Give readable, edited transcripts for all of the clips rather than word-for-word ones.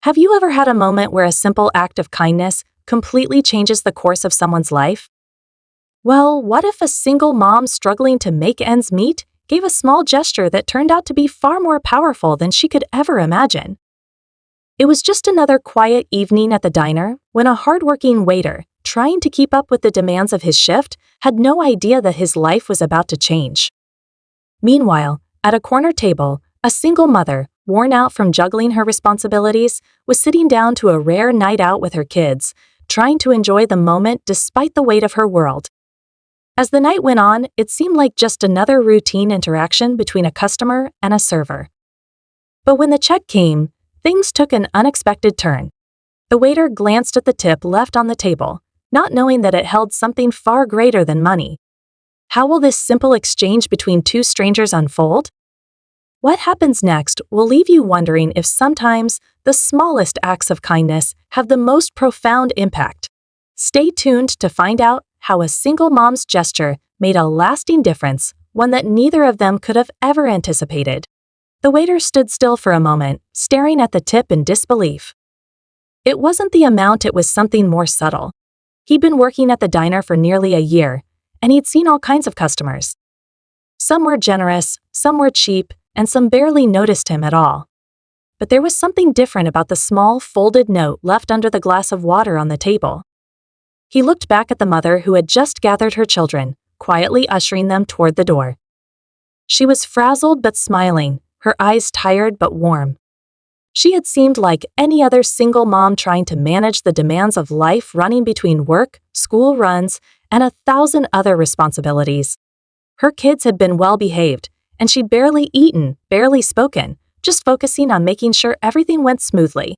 Have you ever had a moment where a simple act of kindness completely changes the course of someone's life? Well, what if a single mom struggling to make ends meet gave a small gesture that turned out to be far more powerful than she could ever imagine? It was just another quiet evening at the diner when a hardworking waiter, trying to keep up with the demands of his shift, had no idea that his life was about to change. Meanwhile, at a corner table, a single mother, worn out from juggling her responsibilities, was sitting down to a rare night out with her kids, trying to enjoy the moment despite the weight of her world. As the night went on, it seemed like just another routine interaction between a customer and a server. But when the check came, things took an unexpected turn. The waiter glanced at the tip left on the table, not knowing that it held something far greater than money. How will this simple exchange between two strangers unfold? What happens next will leave you wondering if sometimes the smallest acts of kindness have the most profound impact. Stay tuned to find out how a single mom's gesture made a lasting difference, one that neither of them could have ever anticipated. The waiter stood still for a moment, staring at the tip in disbelief. It wasn't the amount, it was something more subtle. He'd been working at the diner for nearly a year, and he'd seen all kinds of customers. Some were generous, some were cheap, and some barely noticed him at all. But there was something different about the small, folded note left under the glass of water on the table. He looked back at the mother who had just gathered her children, quietly ushering them toward the door. She was frazzled but smiling, her eyes tired but warm. She had seemed like any other single mom trying to manage the demands of life, running between work, school runs, and 1,000 other responsibilities. Her kids had been well behaved, and she'd barely eaten, barely spoken, just focusing on making sure everything went smoothly.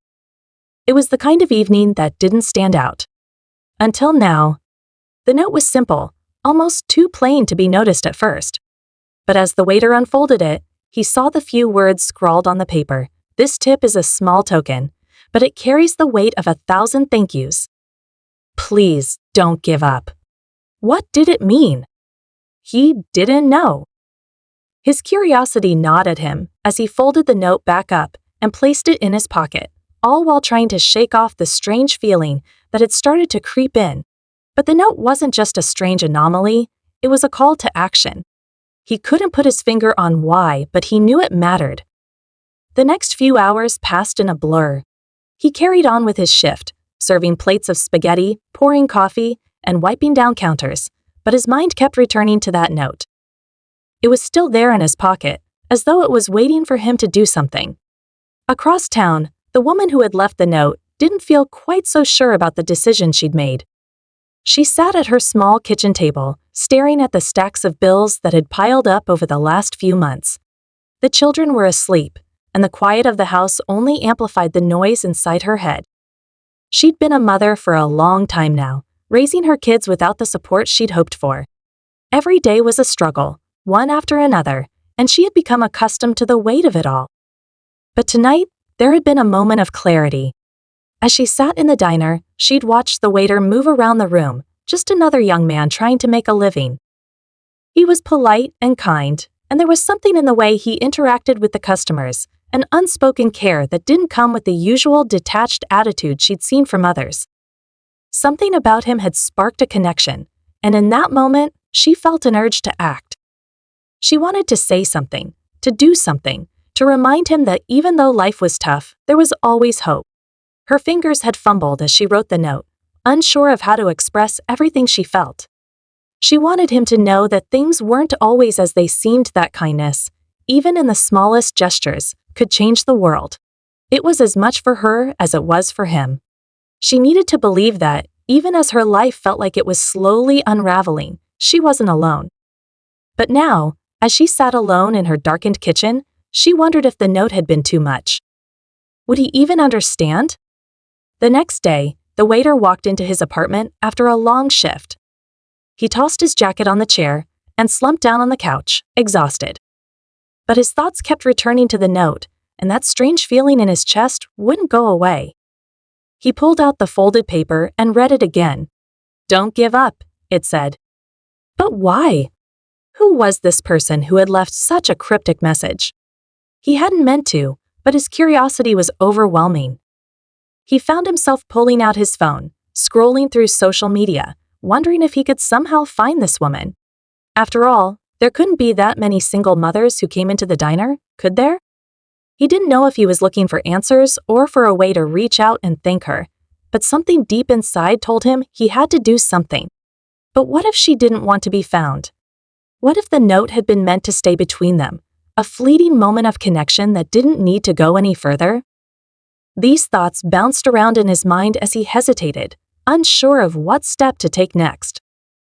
It was the kind of evening that didn't stand out. Until now. The note was simple, almost too plain to be noticed at first. But as the waiter unfolded it, he saw the few words scrawled on the paper. This tip is a small token, but it carries the weight of 1,000 thank yous. Please don't give up. What did it mean? He didn't know. His curiosity gnawed at him as he folded the note back up and placed it in his pocket, all while trying to shake off the strange feeling that had started to creep in. But the note wasn't just a strange anomaly, it was a call to action. He couldn't put his finger on why, but he knew it mattered. The next few hours passed in a blur. He carried on with his shift, serving plates of spaghetti, pouring coffee, and wiping down counters, but his mind kept returning to that note. It was still there in his pocket, as though it was waiting for him to do something. Across town, the woman who had left the note didn't feel quite so sure about the decision she'd made. She sat at her small kitchen table, staring at the stacks of bills that had piled up over the last few months. The children were asleep, and the quiet of the house only amplified the noise inside her head. She'd been a mother for a long time now, raising her kids without the support she'd hoped for. Every day was a struggle, one after another, and she had become accustomed to the weight of it all. But tonight, there had been a moment of clarity. As she sat in the diner, she'd watched the waiter move around the room, just another young man trying to make a living. He was polite and kind, and there was something in the way he interacted with the customers, an unspoken care that didn't come with the usual detached attitude she'd seen from others. Something about him had sparked a connection, and in that moment, she felt an urge to act. She wanted to say something, to do something, to remind him that even though life was tough, there was always hope. Her fingers had fumbled as she wrote the note, unsure of how to express everything she felt. She wanted him to know that things weren't always as they seemed, that kindness, even in the smallest gestures, could change the world. It was as much for her as it was for him. She needed to believe that, even as her life felt like it was slowly unraveling, she wasn't alone. But now, as she sat alone in her darkened kitchen, she wondered if the note had been too much. Would he even understand? The next day, the waiter walked into his apartment after a long shift. He tossed his jacket on the chair and slumped down on the couch, exhausted. But his thoughts kept returning to the note, and that strange feeling in his chest wouldn't go away. He pulled out the folded paper and read it again. "Don't give up," it said. But why? Who was this person who had left such a cryptic message? He hadn't meant to, but his curiosity was overwhelming. He found himself pulling out his phone, scrolling through social media, wondering if he could somehow find this woman. After all, there couldn't be that many single mothers who came into the diner, could there? He didn't know if he was looking for answers or for a way to reach out and thank her, but something deep inside told him he had to do something. But what if she didn't want to be found? What if the note had been meant to stay between them, a fleeting moment of connection that didn't need to go any further? These thoughts bounced around in his mind as he hesitated, unsure of what step to take next.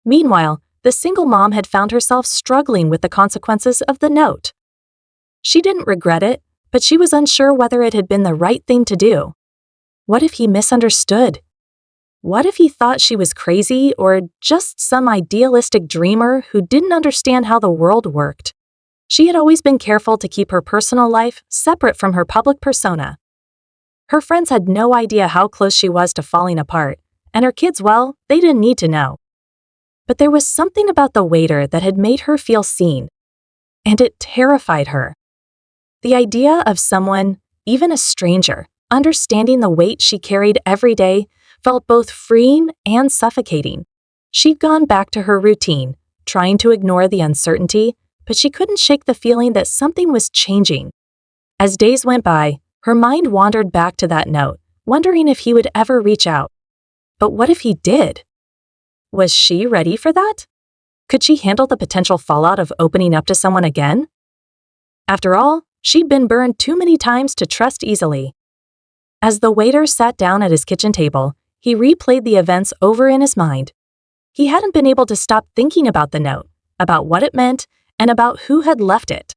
Meanwhile, the single mom had found herself struggling with the consequences of the note. She didn't regret it, but she was unsure whether it had been the right thing to do. What if he misunderstood? What if he thought she was crazy or just some idealistic dreamer who didn't understand how the world worked? She had always been careful to keep her personal life separate from her public persona. Her friends had no idea how close she was to falling apart, and her kids, well, they didn't need to know. But there was something about the waiter that had made her feel seen, and it terrified her. The idea of someone, even a stranger, understanding the weight she carried every day felt both freeing and suffocating. She'd gone back to her routine, trying to ignore the uncertainty, but she couldn't shake the feeling that something was changing. As days went by, her mind wandered back to that note, wondering if he would ever reach out. But what if he did? Was she ready for that? Could she handle the potential fallout of opening up to someone again? After all, she'd been burned too many times to trust easily. As the waiter sat down at his kitchen table, he replayed the events over in his mind. He hadn't been able to stop thinking about the note, about what it meant, and about who had left it.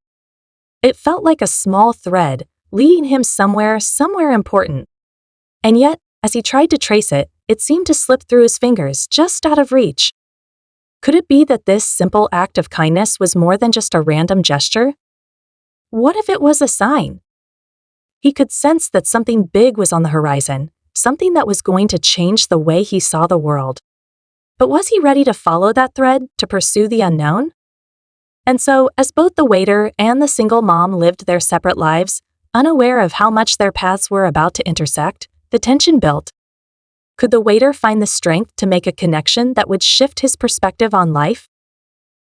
It felt like a small thread, leading him somewhere important. And yet, as he tried to trace it, it seemed to slip through his fingers, just out of reach. Could it be that this simple act of kindness was more than just a random gesture? What if it was a sign? He could sense that something big was on the horizon, something that was going to change the way he saw the world. But was he ready to follow that thread, to pursue the unknown? And so, as both the waiter and the single mom lived their separate lives, unaware of how much their paths were about to intersect, the tension built. Could the waiter find the strength to make a connection that would shift his perspective on life?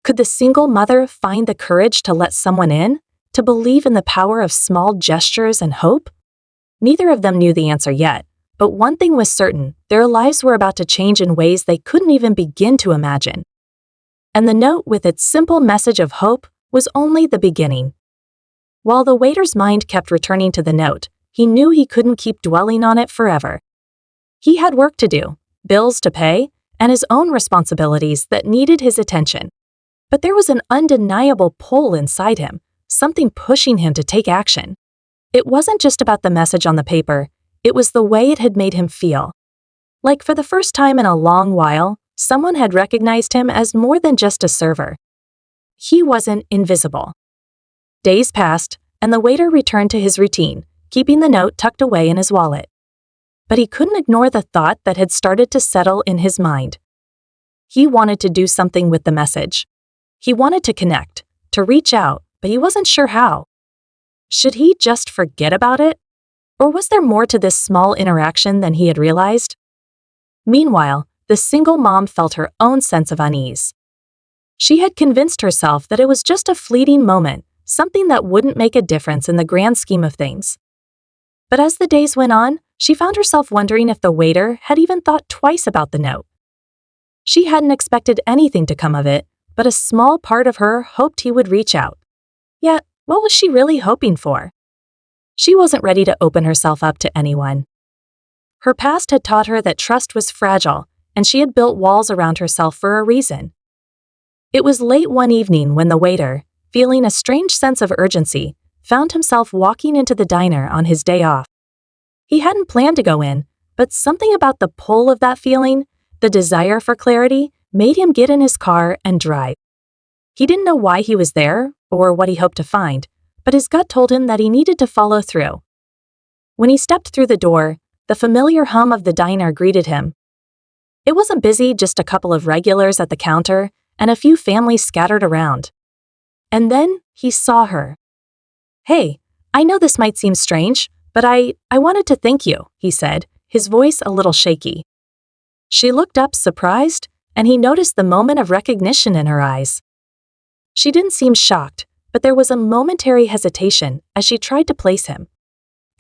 Could the single mother find the courage to let someone in, to believe in the power of small gestures and hope? Neither of them knew the answer yet, but one thing was certain: their lives were about to change in ways they couldn't even begin to imagine. And the note, with its simple message of hope, was only the beginning. While the waiter's mind kept returning to the note, he knew he couldn't keep dwelling on it forever. He had work to do, bills to pay, and his own responsibilities that needed his attention. But there was an undeniable pull inside him, something pushing him to take action. It wasn't just about the message on the paper, it was the way it had made him feel. Like for the first time in a long while, someone had recognized him as more than just a server. He wasn't invisible. Days passed, and the waiter returned to his routine, keeping the note tucked away in his wallet. But he couldn't ignore the thought that had started to settle in his mind. He wanted to do something with the message. He wanted to connect, to reach out, but he wasn't sure how. Should he just forget about it? Or was there more to this small interaction than he had realized? Meanwhile, the single mom felt her own sense of unease. She had convinced herself that it was just a fleeting moment, something that wouldn't make a difference in the grand scheme of things. But as the days went on, she found herself wondering if the waiter had even thought twice about the note. She hadn't expected anything to come of it, but a small part of her hoped he would reach out. Yet, what was she really hoping for? She wasn't ready to open herself up to anyone. Her past had taught her that trust was fragile, and she had built walls around herself for a reason. It was late one evening when the waiter, feeling a strange sense of urgency, found himself walking into the diner on his day off. He hadn't planned to go in, but something about the pull of that feeling, the desire for clarity, made him get in his car and drive. He didn't know why he was there or what he hoped to find, but his gut told him that he needed to follow through. When he stepped through the door, the familiar hum of the diner greeted him. It wasn't busy, just a couple of regulars at the counter and a few families scattered around. And then he saw her. "Hey, I know this might seem strange, but I wanted to thank you," he said, his voice a little shaky. She looked up surprised, and he noticed the moment of recognition in her eyes. She didn't seem shocked, but there was a momentary hesitation as she tried to place him.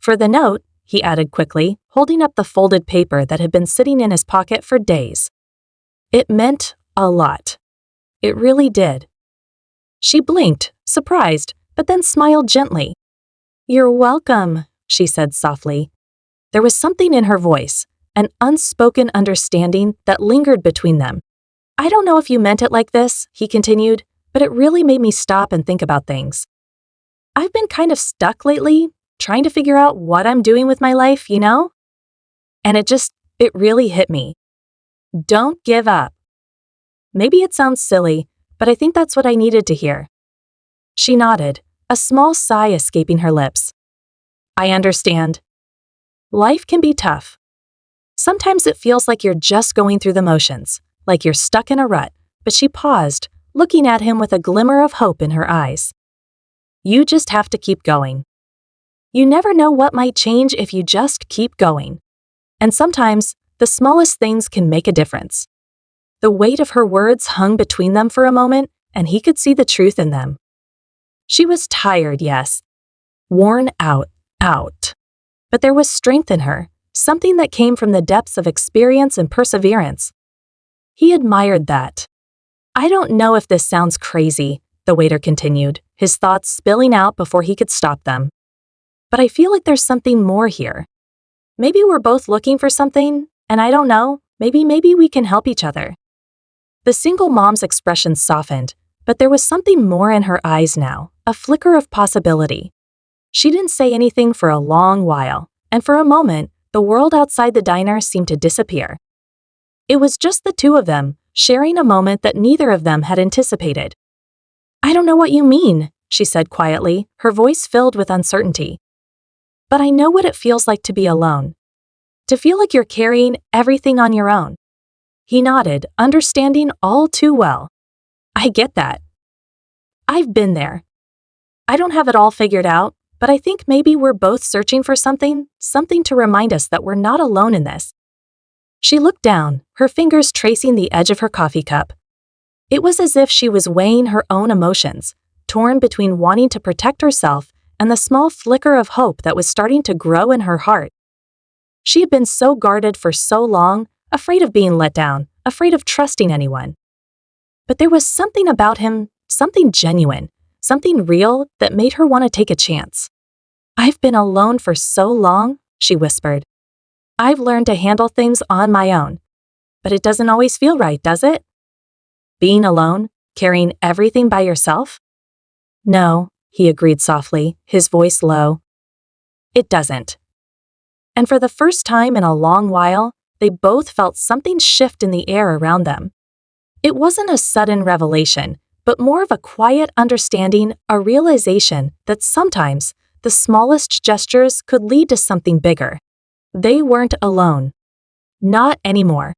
For the note, he added quickly, holding up the folded paper that had been sitting in his pocket for days. It meant a lot. It really did. She blinked, surprised, but then smiled gently. "You're welcome," she said softly. There was something in her voice, an unspoken understanding that lingered between them. "I don't know if you meant it like this," he continued, "but it really made me stop and think about things. I've been kind of stuck lately, trying to figure out what I'm doing with my life, you know? And it really hit me. Don't give up." Maybe it sounds silly, but I think that's what I needed to hear. She nodded, a small sigh escaping her lips. "I understand. Life can be tough. Sometimes it feels like you're just going through the motions, like you're stuck in a rut," but she paused, looking at him with a glimmer of hope in her eyes. "You just have to keep going. You never know what might change if you just keep going. And sometimes, the smallest things can make a difference." The weight of her words hung between them for a moment, and he could see the truth in them. She was tired, yes. Worn out. But there was strength in her, something that came from the depths of experience and perseverance. He admired that. "I don't know if this sounds crazy," the waiter continued, his thoughts spilling out before he could stop them. "But I feel like there's something more here. Maybe we're both looking for something, and I don't know, maybe we can help each other." The single mom's expression softened, but there was something more in her eyes now, a flicker of possibility. She didn't say anything for a long while, and for a moment, the world outside the diner seemed to disappear. It was just the two of them, sharing a moment that neither of them had anticipated. "I don't know what you mean," she said quietly, her voice filled with uncertainty. "But I know what it feels like to be alone. To feel like you're carrying everything on your own." He nodded, understanding all too well. "I get that. I've been there. I don't have it all figured out, but I think maybe we're both searching for something to remind us that we're not alone in this." She looked down, her fingers tracing the edge of her coffee cup. It was as if she was weighing her own emotions, torn between wanting to protect herself and the small flicker of hope that was starting to grow in her heart. She had been so guarded for so long, afraid of being let down, afraid of trusting anyone. But there was something about him, something genuine, something real that made her want to take a chance. "I've been alone for so long," she whispered. "I've learned to handle things on my own. But it doesn't always feel right, does it? Being alone, carrying everything by yourself?" "No," he agreed softly, his voice low. "It doesn't." And for the first time in a long while, they both felt something shift in the air around them. It wasn't a sudden revelation, but more of a quiet understanding, a realization that sometimes the smallest gestures could lead to something bigger. They weren't alone. Not anymore.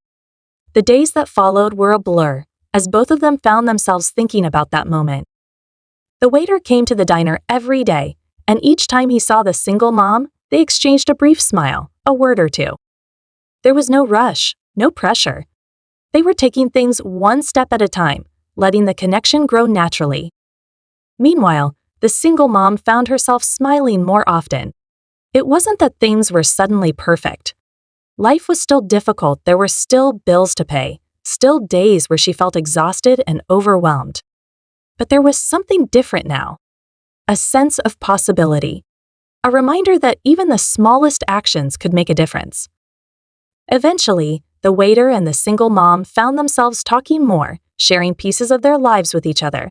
The days that followed were a blur, as both of them found themselves thinking about that moment. The waiter came to the diner every day, and each time he saw the single mom, they exchanged a brief smile, a word or two. There was no rush, no pressure. They were taking things one step at a time, letting the connection grow naturally. Meanwhile, the single mom found herself smiling more often. It wasn't that things were suddenly perfect. Life was still difficult, there were still bills to pay, still days where she felt exhausted and overwhelmed. But there was something different now. A sense of possibility. A reminder that even the smallest actions could make a difference. Eventually, the waiter and the single mom found themselves talking more, sharing pieces of their lives with each other.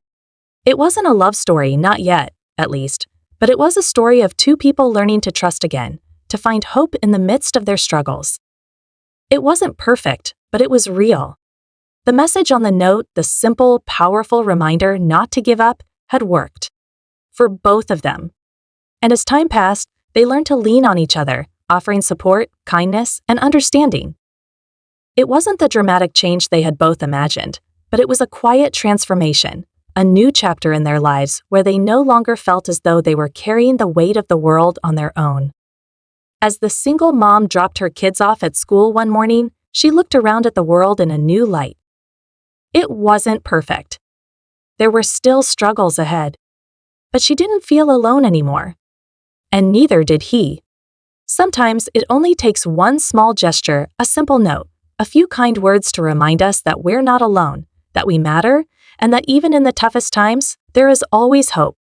It wasn't a love story, not yet, at least, but it was a story of two people learning to trust again, to find hope in the midst of their struggles. It wasn't perfect, but it was real. The message on the note, the simple, powerful reminder not to give up, had worked. For both of them. And as time passed, they learned to lean on each other, offering support, kindness, and understanding. It wasn't the dramatic change they had both imagined, but it was a quiet transformation, a new chapter in their lives where they no longer felt as though they were carrying the weight of the world on their own. As the single mom dropped her kids off at school one morning, she looked around at the world in a new light. It wasn't perfect. There were still struggles ahead. But she didn't feel alone anymore. And neither did he. Sometimes it only takes one small gesture, a simple note, a few kind words to remind us that we're not alone, that we matter, and that even in the toughest times, there is always hope.